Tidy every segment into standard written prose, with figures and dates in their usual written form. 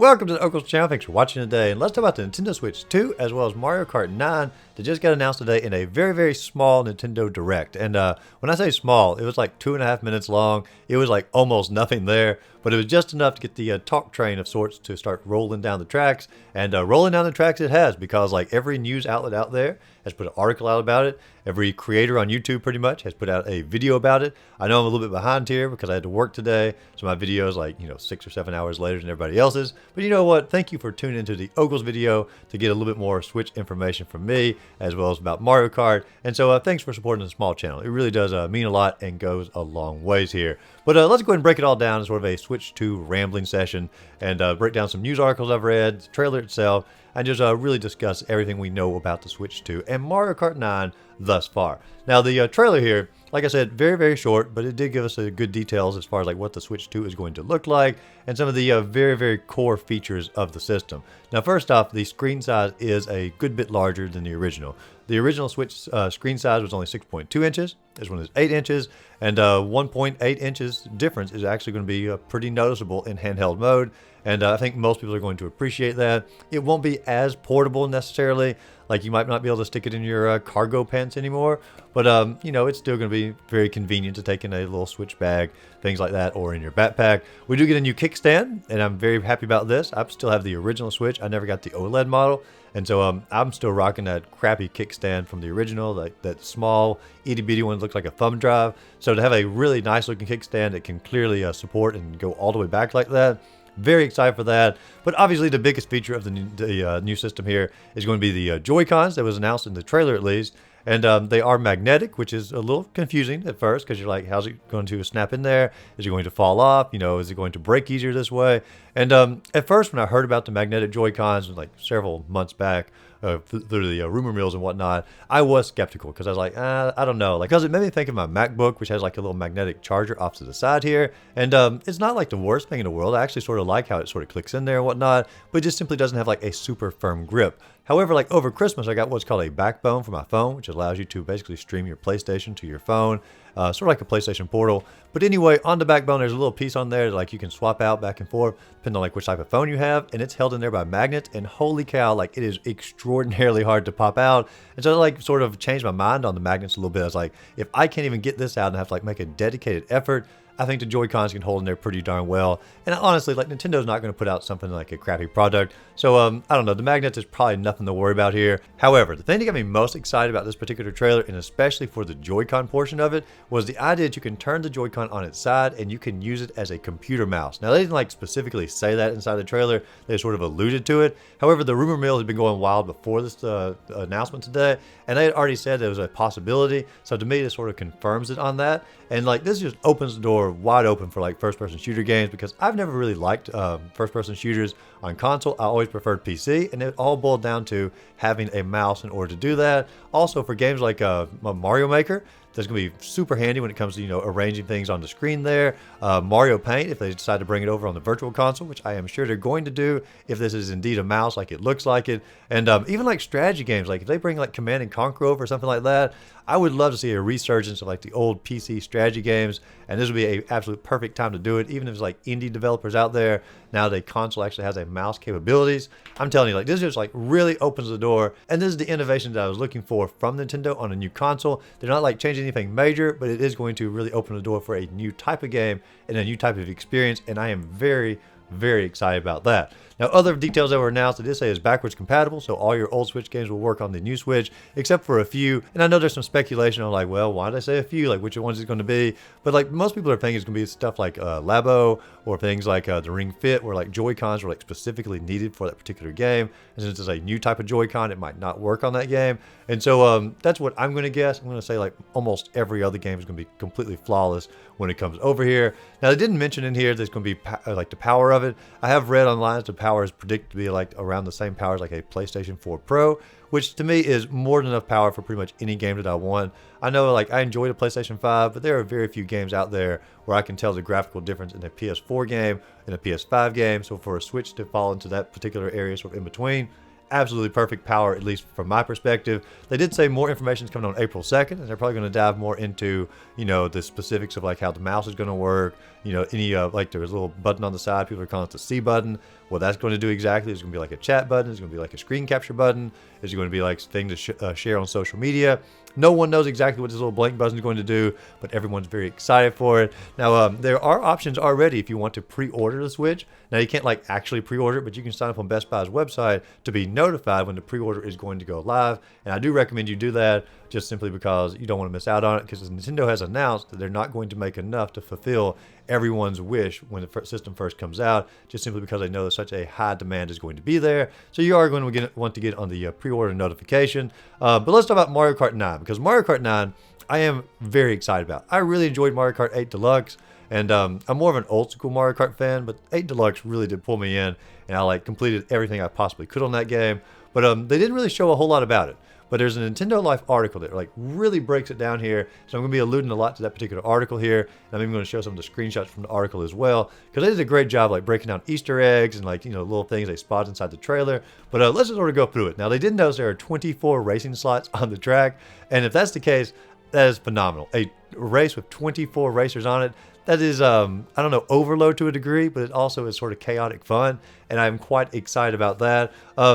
Welcome to the Uncle's channel. Thanks for watching today. And let's talk about the Nintendo Switch 2 as well as Mario Kart 9 that just got announced today in a very, very small Nintendo Direct. And when I say small, it was like 2.5 minutes long. It was like almost nothing there, but it was just enough to get the talk train of sorts to start rolling down the tracks. And rolling down the tracks it has, because like every news outlet out there has put an article out about it. Every creator on YouTube pretty much has put out a video about it. I know I'm a little bit behind here because I had to work today, so my video is like 6 or 7 hours later than everybody else's. But you know what? Thank you for tuning into the Ogles video to get a little bit more Switch information from me, as well as about Mario Kart. And so thanks for supporting the small channel. It really does mean a lot and goes a long ways here. But let's go ahead and break it all down in sort of a Switch 2 rambling session and break down some news articles I've read, the trailer itself, and just really discuss everything we know about the Switch 2 and Mario Kart 9 thus far. Now the trailer here, like I said, very, very short, but it did give us good details as far as like what the Switch 2 is going to look like and some of the very, very core features of the system. Now, first off, the screen size is a good bit larger than the original. The original Switch screen size was only 6.2 inches. This one is 8 inches, and 1.8 inches difference is actually going to be pretty noticeable in handheld mode. And I think most people are going to appreciate that. It won't be as portable necessarily. Like you might not be able to stick it in your cargo pants anymore. But, it's still going to be very convenient to take in a little Switch bag, things like that, or in your backpack. We do get a new kickstand, and I'm very happy about this. I still have the original Switch. I never got the OLED model. And so I'm still rocking that crappy kickstand from the original, like that small itty bitty one that looks like a thumb drive. So to have a really nice looking kickstand that can clearly support and go all the way back like that, very excited for that. But obviously the biggest feature of the new system here is going to be the joycons that was announced in the trailer at least. And they are magnetic, which is a little confusing at first because you're like, how's it going to snap in there? Is it going to fall off? Is it going to break easier this way? And at first, when I heard about the magnetic Joy-Cons like several months back through the rumor mills and whatnot, I was skeptical because I was like, I don't know. Like, because it made me think of my MacBook, which has like a little magnetic charger off to the side here. And it's not like the worst thing in the world. I actually sort of like how it sort of clicks in there and whatnot, but it just simply doesn't have like a super firm grip. However, like over Christmas, I got what's called a backbone for my phone, which allows you to basically stream your PlayStation to your phone, sort of like a PlayStation Portal. But anyway, on the backbone, there's a little piece on there that like you can swap out back and forth, depending on like which type of phone you have, and it's held in there by magnets. And holy cow, like it is extraordinarily hard to pop out. And so I like sort of changed my mind on the magnets a little bit. I was like, if I can't even get this out and have to like make a dedicated effort, I think the Joy-Cons can hold in there pretty darn well. And honestly, like Nintendo's not going to put out something like a crappy product. So, I don't know. The magnets is probably nothing to worry about here. However, the thing that got me most excited about this particular trailer, and especially for the Joy-Con portion of it, was the idea that you can turn the Joy-Con on its side and you can use it as a computer mouse. Now, they didn't like specifically say that inside the trailer. They sort of alluded to it. However, the rumor mill has been going wild before this announcement today, and they had already said there was a possibility. So to me, this sort of confirms it on that. And like this just opens the door wide open for like first-person shooter games, because I've never really liked first-person shooters on console. I always preferred PC, and it all boiled down to having a mouse in order to do that. Also, for games like Mario Maker, that's going to be super handy when it comes to arranging things on the screen there. Mario Paint, if they decide to bring it over on the virtual console, which I am sure they're going to do if this is indeed a mouse like it looks like it. And even like strategy games, like if they bring like Command and Conquer over or something like that, I would love to see a resurgence of like the old PC strategy games, and this would be an absolute perfect time to do it. Even if it's like indie developers out there, now the console actually has a mouse capabilities. I'm telling you, like this just like really opens the door, and this is the innovation that I was looking for from Nintendo on a new console. They're not like changing anything major, but it is going to really open the door for a new type of game and a new type of experience, and I am very, very excited about that. Now, other details that were announced, it did say is backwards compatible, so all your old Switch games will work on the new Switch, except for a few. And I know there's some speculation on like, well, why did I say a few? Like, which ones is it going to be? But like, most people are thinking it's going to be stuff like Labo, or things like the Ring Fit, where like Joy-Cons were like specifically needed for that particular game. And since it's a new type of Joy-Con, it might not work on that game. And so that's what I'm going to guess. I'm going to say like almost every other game is going to be completely flawless when it comes over here. Now, they didn't mention in here there's going to be like the power of it. I have read online that the power is predicted to be like around the same power as like a PlayStation 4 Pro, which to me is more than enough power for pretty much any game that I want. I know like I enjoy the PlayStation 5, but there are very few games out there where I can tell the graphical difference in a PS4 game and a PS5 game. So for a Switch to fall into that particular area sort of in between, absolutely perfect power, at least from my perspective. They did say more information is coming on April 2nd, and they're probably going to dive more into, the specifics of like how the mouse is going to work. Any like there's a little button on the side. People are calling it the C button. What that's going to do exactly is going to be like a chat button. It's going to be like a screen capture button. It's going to be like a thing to share on social media. No one knows exactly what this little blank button is going to do, but everyone's very excited for it. Now, there are options already if you want to pre-order the Switch. Now, you can't like actually pre-order it, but you can sign up on Best Buy's website to be notified when the pre-order is going to go live. And I do recommend you do that just simply because you don't want to miss out on it, because Nintendo has announced that they're not going to make enough to fulfill everyone's wish when the system first comes out, just simply because they know that such a high demand is going to be there. So you are going to want to get on the pre-order notification. But let's talk about Mario Kart 9, because Mario Kart 9 I am very excited about. I really enjoyed Mario Kart 8 Deluxe, and I'm more of an old school Mario Kart fan, but 8 Deluxe really did pull me in, and I like completed everything I possibly could on that game. But they didn't really show a whole lot about it. But there's a Nintendo Life article that like really breaks it down here. So I'm going to be alluding a lot to that particular article here. And I'm even going to show some of the screenshots from the article as well, because they did a great job like breaking down Easter eggs and like, little things they spot inside the trailer. But let's just sort of go through it. Now, they did notice there are 24 racing slots on the track. And if that's the case, that is phenomenal. A race with 24 racers on it. That is, I don't know, overload to a degree, but it also is sort of chaotic fun, and I'm quite excited about that.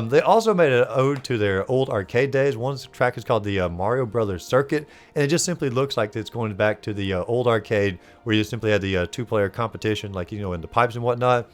They also made an ode to their old arcade days. One track is called the Mario Brothers Circuit, and it just simply looks like it's going back to the old arcade where you simply had the two-player competition, like, in the pipes and whatnot.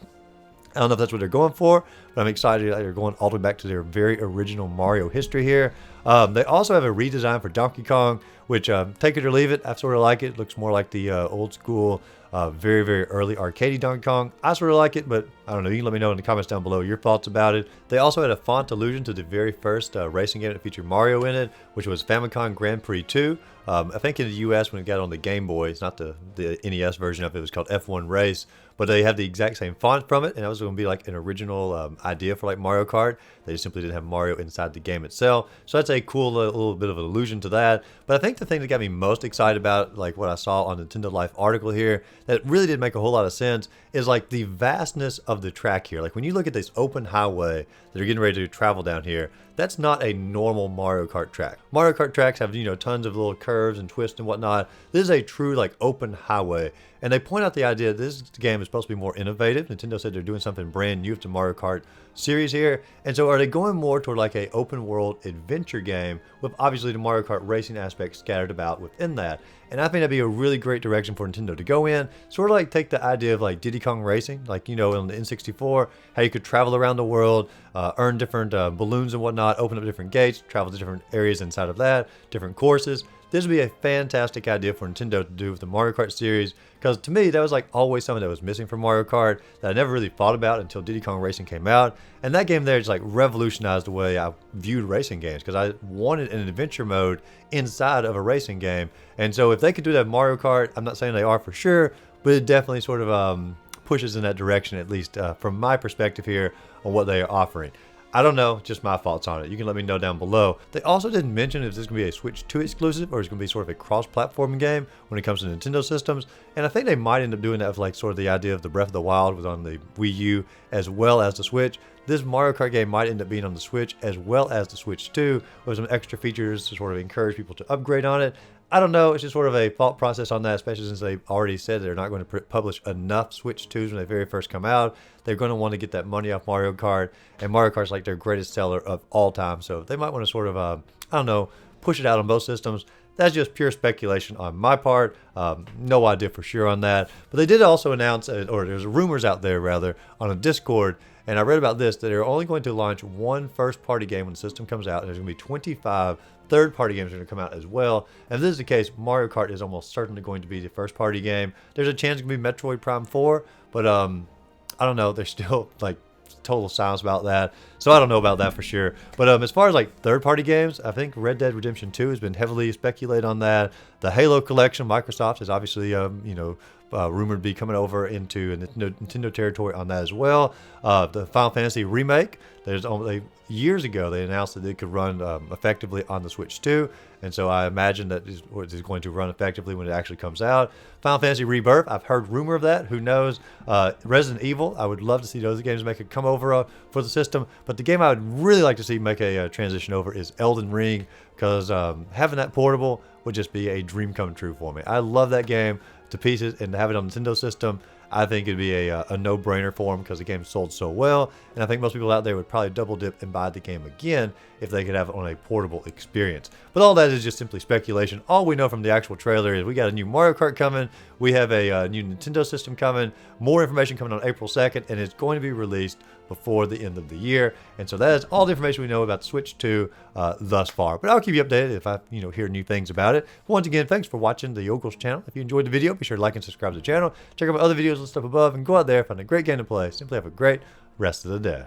I don't know if that's what they're going for, but I'm excited that they're going all the way back to their very original Mario history here. They also have a redesign for Donkey Kong, which, take it or leave it, I sort of like it. It looks more like the old school, very, very early arcadey Donkey Kong. I sort of like it, but I don't know. You can let me know in the comments down below your thoughts about it. They also had a font allusion to the very first racing game that featured Mario in it, which was Famicom Grand Prix 2. I think in the US when it got on the Game Boy, it's not the NES version of it, it was called F1 Race, but they have the exact same font from it, and that was going to be like an original idea for like Mario Kart. They just simply didn't have Mario inside the game itself, so that's a cool little bit of an allusion to that. But I think the thing that got me most excited about, like what I saw on the Nintendo Life article here, that really did make a whole lot of sense, is like the vastness of the track here. Like when you look at this open highway that are getting ready to travel down here, that's not a normal Mario Kart track. Mario Kart tracks have, tons of little curves and twists and whatnot. This is a true, like, open highway. And they point out the idea that this game is supposed to be more innovative. Nintendo said they're doing something brand new with the Mario Kart series here. And so are they going more toward, like, a open world adventure game with obviously the Mario Kart racing aspect scattered about within that? And I think that'd be a really great direction for Nintendo to go in. Sort of like take the idea of like Diddy Kong Racing, like, on the N64, how you could travel around the world, earn different balloons and whatnot, open up different gates, travel to different areas inside of that, different courses. This would be a fantastic idea for Nintendo to do with the Mario Kart series, because to me, that was like always something that was missing from Mario Kart that I never really thought about until Diddy Kong Racing came out. And that game there just like revolutionized the way I viewed racing games, because I wanted an adventure mode inside of a racing game. And so if they could do that with Mario Kart, I'm not saying they are for sure, but it definitely sort of pushes in that direction, at least from my perspective here on what they are offering. I don't know, just my thoughts on it. You can let me know down below. They also didn't mention if this is going to be a Switch 2 exclusive or it's going to be sort of a cross-platform game when it comes to Nintendo systems. And I think they might end up doing that with like sort of the idea of the Breath of the Wild was on the Wii U as well as the Switch. This Mario Kart game might end up being on the Switch as well as the Switch 2 with some extra features to sort of encourage people to upgrade on it. I don't know. It's just sort of a thought process on that, especially since they've already said they're not going to publish enough Switch 2s when they very first come out. They're going to want to get that money off Mario Kart, and Mario Kart's like their greatest seller of all time. So they might want to sort of, I don't know, push it out on both systems. That's just pure speculation on my part. No idea for sure on that. But they did also announce, or there's rumors out there rather, on a Discord, and I read about this, that they're only going to launch one first-party game when the system comes out, and there's going to be 25 third-party games are going to come out as well. And if this is the case, Mario Kart is almost certainly going to be the first-party game. There's a chance it could be Metroid Prime 4, but I don't know. There's still like total silence about that, so I don't know about that for sure. But as far as like third-party games, I think Red Dead Redemption 2 has been heavily speculated on that. The Halo collection, Microsoft is obviously rumored to be coming over into Nintendo territory on that as well. The Final Fantasy remake. There's only years ago they announced that it could run effectively on the Switch 2, and so I imagine that it is going to run effectively when it actually comes out. Final Fantasy Rebirth. I've heard rumor of that. Who knows? Resident Evil. I would love to see those games make a come over for the system. But the game I would really like to see make a transition over is Elden Ring, because having that portable would just be a dream come true for me. I love that game to pieces, and to have it on the Nintendo system, I think it'd be a no-brainer for them because the game sold so well, and I think most people out there would probably double dip and buy the game again if they could have it on a portable experience. But all that is just simply speculation. All we know from the actual trailer is we got a new Mario Kart coming, we have a new Nintendo system coming, more information coming on April 2nd, and it's going to be released before the end of the year. And so that is all the information we know about the Switch 2 thus far. But I'll keep you updated if I hear new things about it. Once again, thanks for watching the Yokels channel. If you enjoyed the video, be sure to like and subscribe to the channel. Check out my other videos and stuff above, and go out there, find a great game to play. Simply have a great rest of the day.